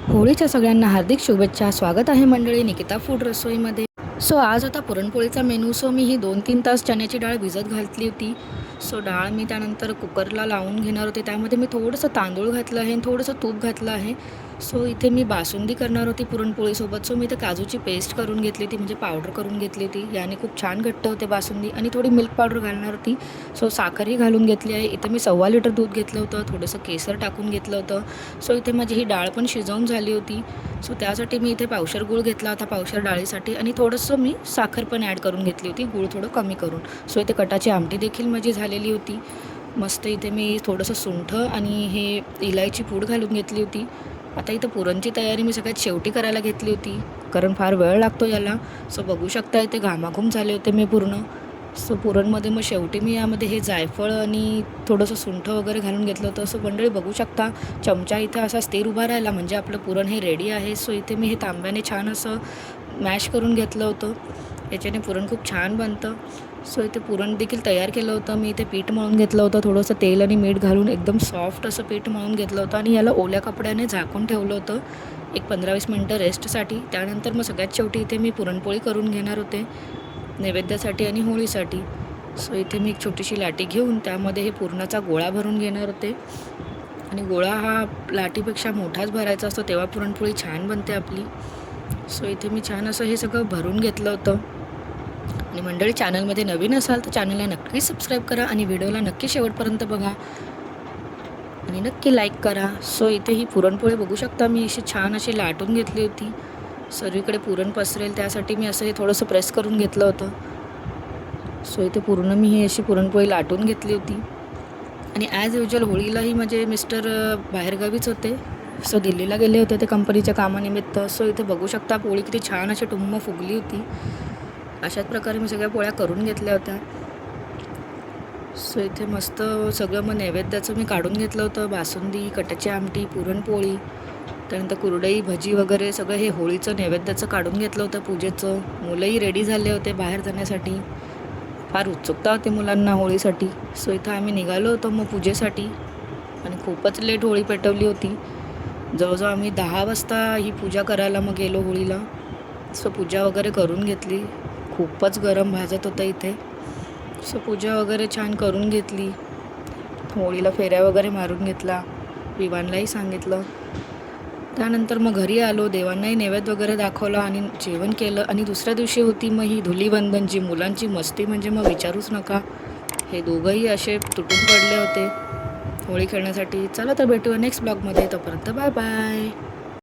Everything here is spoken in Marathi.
होळीच्या सगळ्यांना हार्दिक शुभेच्छा. स्वागत आहे मंडळी निकिता फूड रसोईमध्ये. आज होता पुरणपोळीचा मेनू. मी ही 2-3 तास चण्याची डाळ भिजत घातली होती. डाळ मी त्यानंतर कुकरला लावून घेणार होते. त्यामध्ये मी थोडंसं तांदूळ घातलं आहे आणि थोडंसं तूप घातलं आहे. इथे मी बासुंदी करणार होती पुरणपोळीसोबत. मी इथे काजूची पेस्ट करून घेतली होती, म्हणजे पावडर करून घेतली होती. याने खूप छान घट्ट होते बासुंदी. आणि थोडी मिल्क पावडर घालणार होती. साखरही घालून घेतली आहे. इथे मी 1.25 लिटर दूध घेतलं होतं, थोडंसं केसर टाकून घेतलं होतं. इथे माझी ही डाळ पण शिजवून झाली होती. त्यासाठी मी इथे पावशर गूळ घेतला होता, पावशर डाळीसाठी. आणि थोडंसं मी साखर पण ॲड करून घेतली होती, गूळ थोडं कमी करून. इथे कटाची आमटी देखील माझी झालेली होती मस्त. इथे मी थोडंसं सुंठ आणि हे इलायची पूड घालून घेतली होती. आता इथं पुरणची तयारी मी सगळ्यात शेवटी करायला घेतली होती, कारण फार वेळ लागतो याला. बघू शकता इथे घामाघूम झाले होते मी पूर्ण. पुरणमध्ये मग शेवटी मी यामध्ये हे जायफळ आणि थोडंसं सुंठ वगैरे घालून घेतलं होतं. मंडळी बघू शकता चमचा इथे असा स्थिर उभा राहिला म्हणजे आपलं पुरण हे रेडी आहे. इथे मी हे तांब्याने छान असं मॅश करून घेतलं होतं. याच्याने पुरण खूप छान बनतं. इथे पुरण देखील तयार केलं होतं. मी इथे पीठ मळून घेतलं होतं, थोडंसं तेल आणि मीठ घालून एकदम सॉफ्ट असं पीठ मळून घेतलं होतं आणि याला ओल्या कपड्याने झाकून ठेवलं होतं एक 15-20 मिनटं रेस्टसाठी. त्यानंतर मग सगळ्यात शेवटी इथे मी पुरणपोळी करून घेणार होते नैवेद्यासाठी आणि होळीसाठी. इथे मी एक छोटीशी लाटी घेऊन त्यामध्ये हे पुरणाचा गोळा भरून घेणार होते. आणि गोळा हा लाटीपेक्षा मोठाच भरायचा असतो, तेव्हा पुरणपोळी छान बनते आपली. इथे मी छान असं हे सगळं भरून घेतलं होतं. आणि मंडळी, चॅनलमध्ये नवीन असाल तर चॅनलला नक्की सबस्क्राईब करा आणि व्हिडिओला नक्की शेवटपर्यंत बघा आणि नक्की लाईक करा. इथे ही पुरणपोळी बघू शकता मी अशी छान अशी लाटून घेतली होती. सर्वीकडे पुरण पसरेल त्यासाठी मी असं हे थोडंसं प्रेस करून घेतलं होतं. इथे पूर्ण मी ही अशी पुरणपोळी लाटून घेतली होती. आणि ॲज युज्युअल होळीलाही माझे मिस्टर बाहेरगावीच होते. दिल्लीला गेले होते ते कंपनीच्या कामानिमित्त. इथे बघू शकता पोळी किती छान अशी टुम्म फुगली होती. अशाच प्रकारे मी सगळ्या पोळ्या करून घेतल्या होत्या. इथे मस्त सगळं मग नैवेद्याचं मी काढून घेतलं होतं. बासुंदी, कटाची आमटी, पुरणपोळी, त्यानंतर कुरडई, भजी वगैरे सगळं हे होळीचं नैवेद्याचं काढून घेतलं होतं पूजेचं. मुलंही रेडी झाले होते बाहेर जाण्यासाठी. फार उत्सुकता होती मुलांना होळीसाठी. इथं आम्ही निघालो होतो मग पूजेसाठी. आणि खूपच लेट होळी पेटवली होती. जवळजवळ आम्ही 10 वाजता ही पूजा करायला मग गेलो होळीला. पूजा वगैरे करून घेतली. खूपच गरम भाजत होतं इथे. पूजा वगैरे छान करून घेतली. होळीला फेऱ्या वगैरे मारून घेतला. विवानलाही सांगितलं. त्यानंतर मग घरी आलो, देवांनाही नैवेद्य वगैरे दाखवला आणि जेवण केलं. आणि दुसऱ्या दिवशी होती मग ही धुलीवंदनची. मुलांची मस्ती म्हणजे मग विचारूच नका. हे दोघंही असे तुटून पडले होते होळी खेळण्यासाठी. चला तर भेटूया नेक्स्ट ब्लॉगमध्ये. तोपर्यंत बाय बाय.